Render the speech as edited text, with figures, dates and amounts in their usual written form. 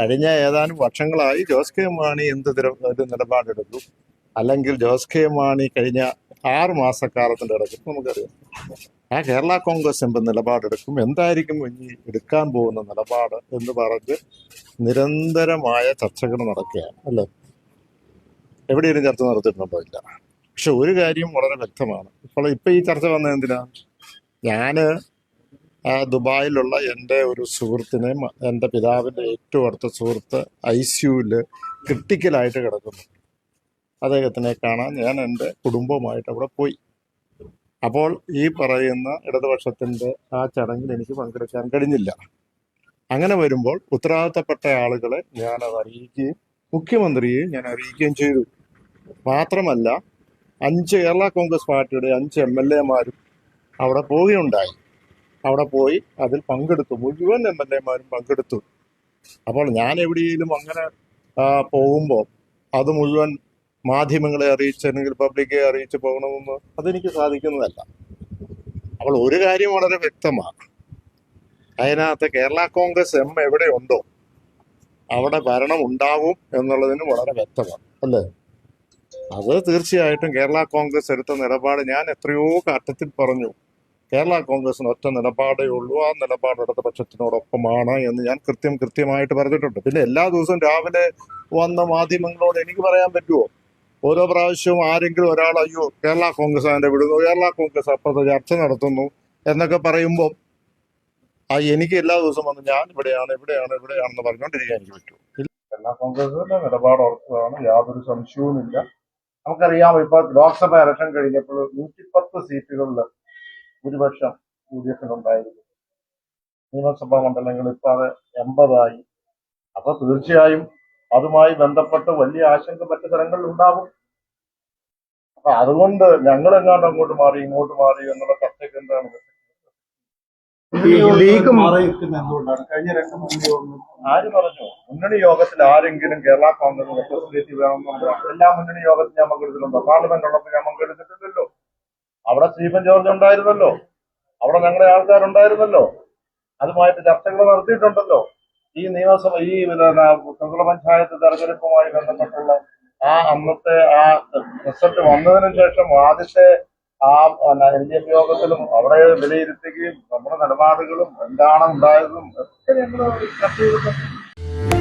കഴിഞ്ഞ ഏതാനും വർഷങ്ങളായി ജോസ് കെ മാണി ഒരു നിലപാടെടുക്കും, അല്ലെങ്കിൽ ജോസ് കെ മാണി കഴിഞ്ഞ 6 മാസക്കാലത്തിൻ്റെ ഇടയ്ക്ക് നമുക്കറിയാം ആ കേരള കോൺഗ്രസ് എന്ത് നിലപാടെടുക്കും, എന്തായിരിക്കും ഇനി എടുക്കാൻ പോകുന്ന നിലപാട് എന്ന് പറഞ്ഞ് നിരന്തരമായ ചർച്ചകൾ നടക്കുകയാണ് അല്ലേ. എവിടെയും ചർച്ച നടത്തിയിട്ടുണ്ടോ? ഇല്ല. പക്ഷെ ഒരു കാര്യം വളരെ വ്യക്തമാണ്. ഇപ്പൊ ഈ ചർച്ച വന്നത് എന്തിനാ? ഞാന് ദുബായിലുള്ള എൻ്റെ ഒരു സുഹൃത്തിനെ, എൻ്റെ പിതാവിൻ്റെ ഏറ്റവും അടുത്ത സുഹൃത്ത് ICUവിൽ ക്രിട്ടിക്കലായിട്ട് കിടക്കുന്നു. അദ്ദേഹത്തിനെ കാണാൻ ഞാൻ എൻ്റെ കുടുംബവുമായിട്ട് അവിടെ പോയി. അപ്പോൾ ഈ പറയുന്ന ഇടതുപക്ഷത്തിൻ്റെ ആ ചടങ്ങിൽ എനിക്ക് പങ്കെടുക്കാൻ കഴിഞ്ഞില്ല. അങ്ങനെ വരുമ്പോൾ ഉത്തരവാദിത്തപ്പെട്ട ആളുകളെ ഞാനത് അറിയിക്കുകയും മുഖ്യമന്ത്രിയെ ഞാൻ അറിയിക്കുകയും ചെയ്തു. മാത്രമല്ല 5 കേരള കോൺഗ്രസ് പാർട്ടിയുടെ 5 MLA-മാരും അവിടെ പോവുകയുണ്ടായി. അവിടെ പോയി അതിൽ പങ്കെടുത്തു. മുഴുവൻ MLA-മാരും പങ്കെടുത്തു. അപ്പോൾ ഞാൻ എവിടെയെങ്കിലും അങ്ങനെ പോകുമ്പോൾ അത് മുഴുവൻ മാധ്യമങ്ങളെ അറിയിച്ച് അല്ലെങ്കിൽ പബ്ലിക്കെ അറിയിച്ച് പോകണമെന്ന് അതെനിക്ക് സാധിക്കുന്നതല്ല. അപ്പോൾ ഒരു കാര്യം വളരെ വ്യക്തമാണ്, അതിനകത്ത് കേരള കോൺഗ്രസ് എവിടെയുണ്ടോ അവിടെ ഭരണം ഉണ്ടാവും എന്നുള്ളതിന് വളരെ വ്യക്തമാണ് അല്ലേ. അത് തീർച്ചയായിട്ടും കേരള കോൺഗ്രസ് എടുത്ത നിലപാട് ഞാൻ എത്രയോ ഘട്ടത്തിൽ പറഞ്ഞു. കേരള കോൺഗ്രസിന് ഒറ്റ നിലപാടേ ഉള്ളൂ, ആ നിലപാട് ഇടതുപക്ഷത്തിനോടൊപ്പമാണ് എന്ന് ഞാൻ കൃത്യമായിട്ട് പറഞ്ഞിട്ടുണ്ട്. പിന്നെ എല്ലാ ദിവസവും രാവിലെ വന്ന മാധ്യമങ്ങളോട് എനിക്ക് പറയാൻ പറ്റുമോ? ഓരോ പ്രാവശ്യവും ആരെങ്കിലും ഒരാൾ അയ്യോ കേരള കോൺഗ്രസ് അതിൻ്റെ വിടുന്നു, കേരള കോൺഗ്രസ് അപ്പുറത്ത് ചർച്ച നടത്തുന്നു എന്നൊക്കെ പറയുമ്പോൾ എനിക്ക് എല്ലാ ദിവസവും വന്ന് ഞാൻ ഇവിടെയാണെന്ന് പറഞ്ഞുകൊണ്ടിരിക്കാൻ എനിക്ക് പറ്റുമോ? കേരള കോൺഗ്രസിന്റെ നിലപാട് ഉറച്ചതാണ്, യാതൊരു സംശയവുമില്ല. നമുക്കറിയാം, ഇപ്പൊ ലോക്സഭ ഇലക്ഷൻ കഴിഞ്ഞപ്പോൾ 110 സീറ്റുകളിൽ ഭൂരിപക്ഷം UDF-നുണ്ടായിരുന്നു. നിയമസഭാ മണ്ഡലങ്ങൾ ഇപ്പൊ അത് 80 അപ്പൊ തീർച്ചയായും അതുമായി ബന്ധപ്പെട്ട് വലിയ ആശങ്ക മറ്റു സ്ഥലങ്ങളിൽ ഉണ്ടാകും. അപ്പൊ അതുകൊണ്ട് ഞങ്ങൾ എങ്ങാണ്ട് അങ്ങോട്ട് മാറി ഇങ്ങോട്ട് മാറി എന്നുള്ള ചർച്ചയ്ക്ക് എന്താണ്? ആര് പറഞ്ഞു? മുന്നണി യോഗത്തിൽ ആരെങ്കിലും കേരള കോൺഗ്രസ് റെപ്രസെന്റേറ്റീവ് വേണമെന്നുണ്ടോ? എല്ലാ മുന്നണി യോഗത്തിൽ ഞാൻ പങ്കെടുത്തിട്ടുണ്ടോ? പാർലമെന്റ് ഉള്ളപ്പോൾ ഞാൻ പങ്കെടുത്തിട്ടില്ലല്ലോ. അവിടെ സ്റ്റീഫൻ ജോർജ് ഉണ്ടായിരുന്നല്ലോ, അവിടെ ഞങ്ങളുടെ ആൾക്കാരുണ്ടായിരുന്നല്ലോ, അതുമായിട്ട് ചർച്ചകൾ നടത്തിയിട്ടുണ്ടല്ലോ. ഈ നിയമസഭ ഈ ത്രിതല പഞ്ചായത്ത് തെരഞ്ഞെടുപ്പുമായി ബന്ധപ്പെട്ടുള്ള അന്നത്തെ റിസൾട്ട് വന്നതിന് ശേഷം ആദ്യത്തെ LDF യോഗത്തിലും അവിടെ വിലയിരുത്തുകയും നമ്മുടെ നിലപാടുകളും എന്താണ് ഉണ്ടായതും ഒക്കെ ഞങ്ങൾ ചർച്ച ചെയ്തിട്ടുണ്ട്.